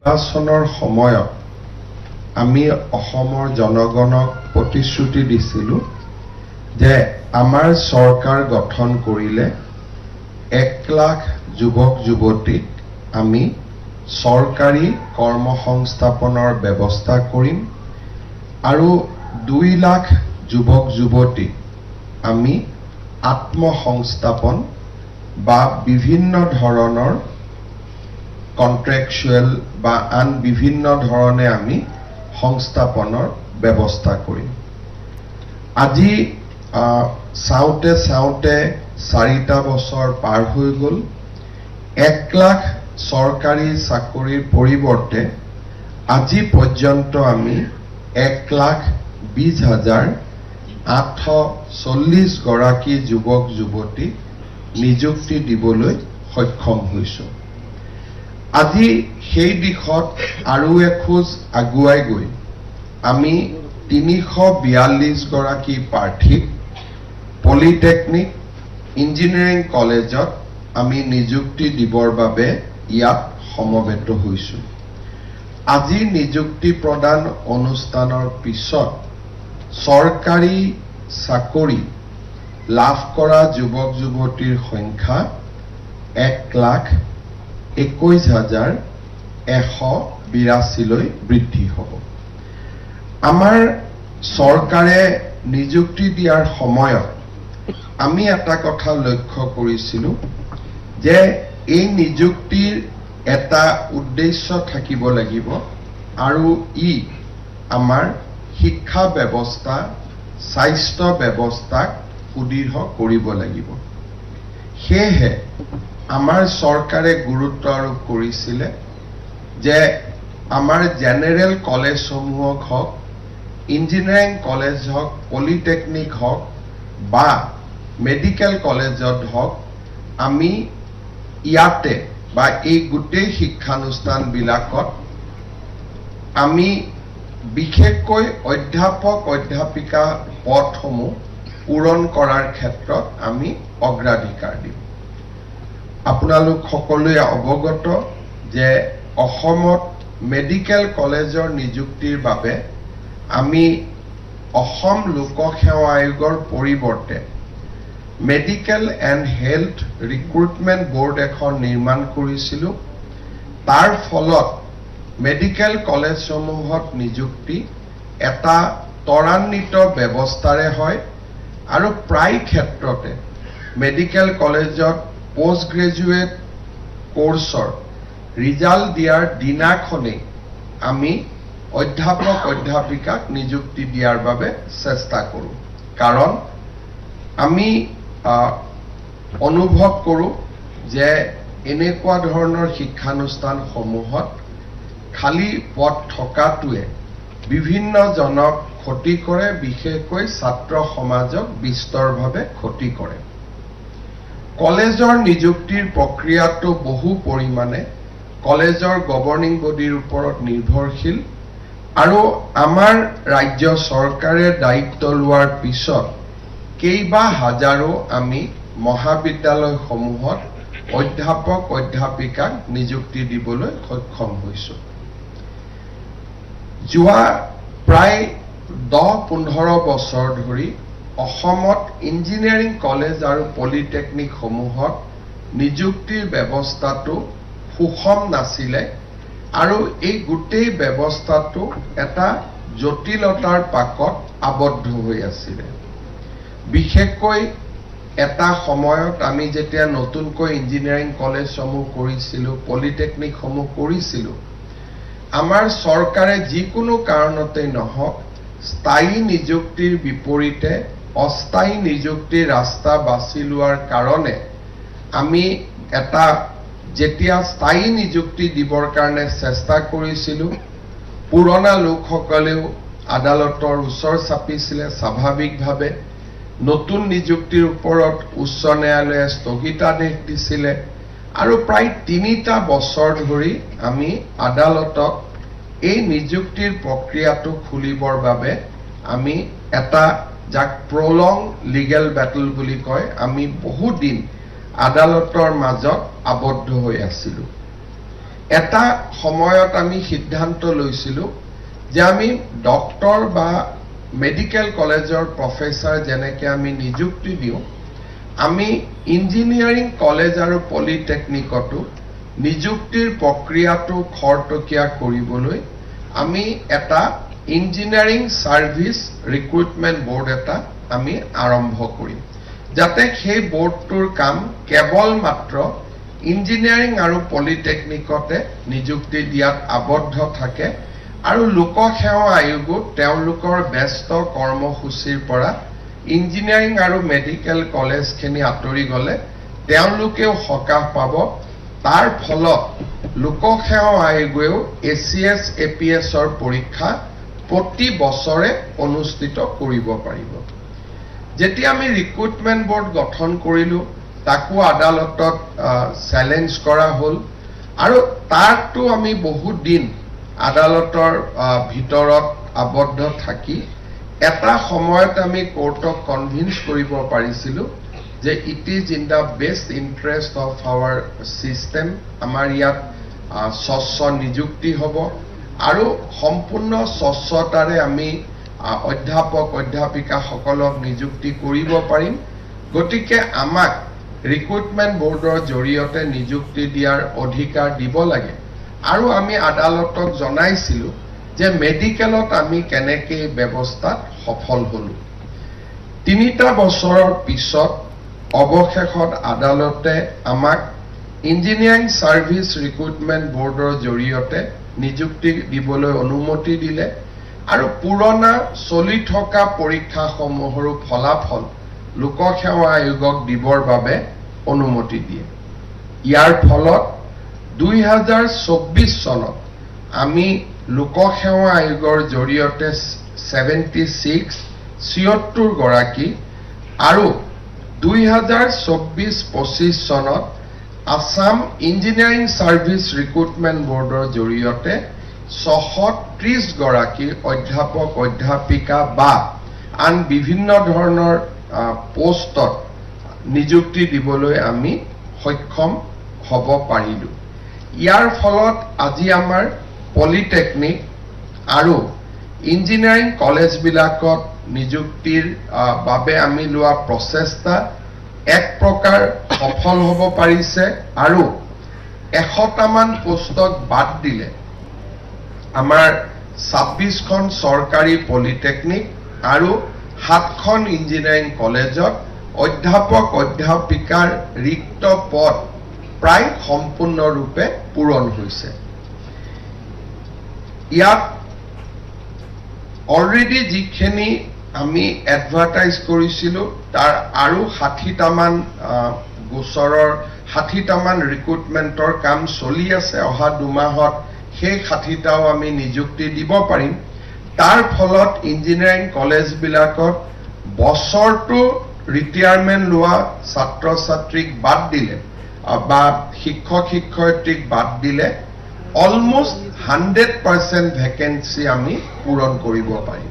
নিৰ্বাচনৰ সময়ত আমি অসমৰ জনগণক প্ৰতিশ্ৰুতি দিছিলোঁ যে আমাৰ চৰকাৰ গঠন কৰিলে 1 লাখ যুৱক যুৱতীক আমি চৰকাৰী কৰ্মসংস্থাপনৰ ব্যৱস্থা কৰিম আৰু 2 লাখ যুৱক যুৱতীক আমি আত্মসংস্থাপন বা বিভিন্ন ধৰণৰ কন্ট্ৰেকচুৱেল বা আন বিভিন্ন ধৰণে আমি সংস্থাপনৰ ব্যৱস্থা কৰিম। আজি চাওঁতে 4টা বছৰ পাৰ হৈ গ'ল। 1 লাখ চৰকাৰী চাকৰিৰ পৰিৱৰ্তে আজি পৰ্যন্ত আমি 1,20,840 গৰাকী যুৱক যুৱতীক নিযুক্তি দিবলৈ সক্ষম হৈছোঁ। আজি সেই দিশত আৰু এখোজ আগুৱাই গৈ আমি 342 গৰাকী প্ৰাৰ্থীক পলিটেকনিক ইঞ্জিনিয়াৰিং কলেজত আমি নিযুক্তি দিবৰ বাবে ইয়াত সমবেত হৈছোঁ। আজি নিযুক্তি প্ৰদান অনুষ্ঠানৰ পিছত চৰকাৰী চাকৰি লাভ কৰা যুৱক যুৱতীৰ সংখ্যা 1,21,182 বৃদ্ধি হ'ব। আমাৰ চৰকাৰে নিযুক্তি দিয়াৰ সময়ত আমি এটা কথা লক্ষ্য কৰিছিলোঁ যে এই নিযুক্তিৰ এটা উদ্দেশ্য থাকিব লাগিব আৰু ই আমাৰ শিক্ষা ব্যৱস্থা, স্বাস্থ্য ব্যৱস্থাক সুদৃঢ় কৰিব লাগিব। সেয়েহে আমাৰ চৰকাৰে গুৰুত্ব আৰোপ কৰিছিলে যে আমাৰ জেনেৰেল কলেজসমূহক হওক, ইঞ্জিনিয়াৰিং কলেজ হওক, পলিটেকনিক হওক বা মেডিকেল কলেজত হওক, আমি ইয়াতে বা এই গোটেই শিক্ষানুষ্ঠানবিলাকত আমি বিশেষকৈ অধ্যাপক অধ্যাপিকা পদসমূহ পূৰণ কৰাৰ ক্ষেত্ৰত আমি অগ্ৰাধিকাৰ দিম। আপোনালোক সকলোৱে অৱগত যে অসমত মেডিকেল কলেজৰ নিযুক্তিৰ বাবে আমি অসম লোকসেৱা আয়োগৰ পৰিৱৰ্তে medical and health recruitment board এখন নিৰ্মাণ কৰিছিলোঁ। তাৰ ফলত মেডিকেল কলেজসমূহত নিযুক্তি এটা ত্বৰান্বিত ব্যৱস্থাৰে হয় আৰু প্ৰায় ক্ষেত্ৰতে মেডিকেল কলেজত পোষ্ট গ্ৰেজুৱেট কোৰ্চৰ ৰিজাল্ট দিয়াৰ দিনাখনেই আমি অধ্যাপক অধ্যাপিকাক নিযুক্তি দিয়াৰ বাবে চেষ্টা কৰোঁ। কাৰণ আমি অনুভৱ কৰোঁ যে এনেকুৱা ধৰণৰ শিক্ষানুষ্ঠানসমূহত খালী পদ থকাটোৱে বিভিন্নজনক ক্ষতি কৰে, বিশেষকৈ ছাত্ৰ সমাজক বিস্তৰভাৱে ক্ষতি কৰে। কলেজৰ নিযুক্তিৰ প্ৰক্ৰিয়াটো বহু পৰিমাণে কলেজৰ গভৰ্ণিং বডিৰ ওপৰত নিৰ্ভৰশীল আৰু আমাৰ ৰাজ্য চৰকাৰে দায়িত্ব লোৱাৰ পিছত কেইবা হাজাৰো আমি মহাবিদ্যালয়সমূহত অধ্যাপক অধ্যাপিকাক নিযুক্তি দিবলৈ সক্ষম হৈছোঁ। যোৱা প্ৰায় 10-15 বছৰ ধৰি অসমত ইঞ্জিনিয়াৰিং কলেজ আৰু পলিটেকনিকসমূহত নিযুক্তিৰ ব্যৱস্থাটো সুষম নাছিলে আৰু এই গোটেই ব্যৱস্থাটো এটা জটিলতাৰ পাকত আবদ্ধ হৈ আছিলে। বিশেষকৈ এটা সময়ত আমি যেতিয়া নতুনকৈ ইঞ্জিনিয়াৰিং কলেজসমূহ কৰিছিলোঁ, পলিটেকনিকসমূহ কৰিছিলোঁ, আমাৰ চৰকাৰে যিকোনো কাৰণতেই নহওক স্থায়ী নিযুক্তিৰ বিপৰীতে অস্থায়ী নিযুক্তিৰ ৰাস্তা বাছি লোৱাৰ কাৰণে আমি এটা যেতিয়া স্থায়ী নিযুক্তি দিবৰ কাৰণে চেষ্টা কৰিছিলোঁ, পুৰণা লোকসকলেও আদালতৰ ওচৰ চাপিছিলে। স্বাভাৱিকভাৱে নতুন নিযুক্তিৰ ওপৰত উচ্চ ন্যায়ালয়ে স্থগিতাদেশ দিছিলে আৰু প্ৰায় 3টা বছৰ ধৰি আমি আদালতক এই নিযুক্তিৰ প্ৰক্ৰিয়াটো খুলিবৰ বাবে আমি এটা যাক প্ৰলং লিগেল বেটল বুলি কয়, আমি বহুদিন আদালতৰ মাজত আবদ্ধ হৈ আছিলোঁ। এটা সময়ত আমি সিদ্ধান্ত লৈছিলোঁ যে আমি ডক্টৰ বা মেডিকেল কলেজৰ প্ৰফেচাৰ যেনেকৈ আমি নিযুক্তি দিওঁ, আমি ইঞ্জিনিয়াৰিং কলেজ আৰু পলিটেকনিকতো নিযুক্তিৰ প্ৰক্ৰিয়াটো খৰতকীয়া কৰিবলৈ আমি এটা ইঞ্জিনিয়াৰিং সাৰ্ভিস ৰিক্ৰুটমেন্ট বোৰ্ড এটা আমি আৰম্ভ কৰিম, যাতে সেই বোৰ্ডটোৰ কাম কেৱল মাত্ৰ ইঞ্জিনিয়াৰিং আৰু পলিটেকনিকতে নিযুক্তি দিয়াত আবদ্ধ থাকে আৰু লোকসেৱা আয়োগো তেওঁলোকৰ ব্যস্ত কৰ্মসূচীৰ পৰা ইঞ্জিনিয়াৰিং আৰু মেডিকেল কলেজখিনি আঁতৰি গ'লে তেওঁলোকেও সকাহ পাব। তাৰ ফলত লোকসেৱা আয়োগেও ACS APSৰ পৰীক্ষা প্ৰতি বছৰে অনুষ্ঠিত কৰিব পাৰিব। যেতিয়া আমি ৰিক্ৰুটমেন্ট বোৰ্ড গঠন কৰিলোঁ, তাকো আদালতত চ্যালেঞ্জ কৰা হ'ল আৰু তাতো আমি বহুত দিন আদালতৰ ভিতৰত আবদ্ধ থাকি এটা সময়ত আমি কোৰ্টক কনভিন্স কৰিব পাৰিছিলোঁ যে it is in the best interest of our system, আমাৰ ইয়াত স্বচ্ছ নিযুক্তি হ'ব আৰু সম্পূৰ্ণ স্বচ্ছতাৰে আমি অধ্যাপক অধ্যাপিকাসকলক নিযুক্তি কৰিব পাৰিম। গতিকে আমাক ৰিক্ৰুটমেন্ট বোৰ্ডৰ জৰিয়তে নিযুক্তি দিয়াৰ অধিকাৰ দিব লাগে আৰু আমি আদালতক জনাইছিলোঁ যে মেডিকেলত আমি কেনেকৈ ব্যৱস্থাত সফল হ'লো। 3টা বছৰৰ পিছত অৱশেষত আদালতে আমাক ইঞ্জিনিয়াৰিং সাৰ্ভিস ৰিক্ৰুটমেন্ট বোৰ্ডৰ জৰিয়তে নিযুক্তি দিবলৈ অনুমতি দিলে আৰু পুৰণা চলি থকা পৰীক্ষাসমূহৰো ফলাফল লোকসেৱা আয়োগক দিবৰ বাবে অনুমতি দিয়ে। ইয়াৰ ফলত 2024 চনত আমি লোকসেৱা আয়োগৰ জৰিয়তে 76 গৰাকী আৰু 2024-25 চনত আসাম ইঞ্জিনিয়াৰিং সাৰ্ভিস ৰিক্ৰুটমেন্ট বোৰ্ডৰ জৰিয়তে 630 গৰাকী অধ্যাপক অধ্যাপিকা বা আন বিভিন্ন ধৰণৰ পোষ্টত নিযুক্তি দিবলৈ আমি সক্ষম হ'ব পাৰিলোঁ। ইয়াৰ ফলত আজি আমাৰ পলিটেকনিক আৰু ইঞ্জিনিয়াৰিং কলেজবিলাকত নিযুক্তিৰ বাবে আমি লোৱা প্ৰচেষ্টা এক প্ৰকাৰ সফল হ'ব পাৰিছে আৰু 100টামান পোষ্টক বাদ দিলে আমাৰ 26খন চৰকাৰী পলিটেকনিক আৰু 7খন ইঞ্জিনিয়াৰিং কলেজত অধ্যাপক অধ্যাপিকাৰ ৰিক্ত পদ প্ৰায় সম্পূৰ্ণৰূপে পূৰণ হৈছে। ইয়াত অলৰেডি যিখিনি আমি এডভাৰটাইজ কৰিছিলোঁ তাৰ আৰু 60টামান গোচৰৰ 60টামান ৰিক্ৰুটমেন্টৰ কাম চলি আছে। অহা 2 মাহত সেই 60টাও আমি নিযুক্তি দিব পাৰিম। তাৰ ফলত ইঞ্জিনিয়াৰিং কলেজবিলাকত বছৰটো ৰিটায়াৰমেন্ট লোৱা ছাত্ৰ ছাত্ৰীক বাদ দিলে বা শিক্ষক শিক্ষয়িত্ৰীক বাদ দিলে অলমোষ্ট 100% ভেকেন্সি আমি পূৰণ কৰিব পাৰিম।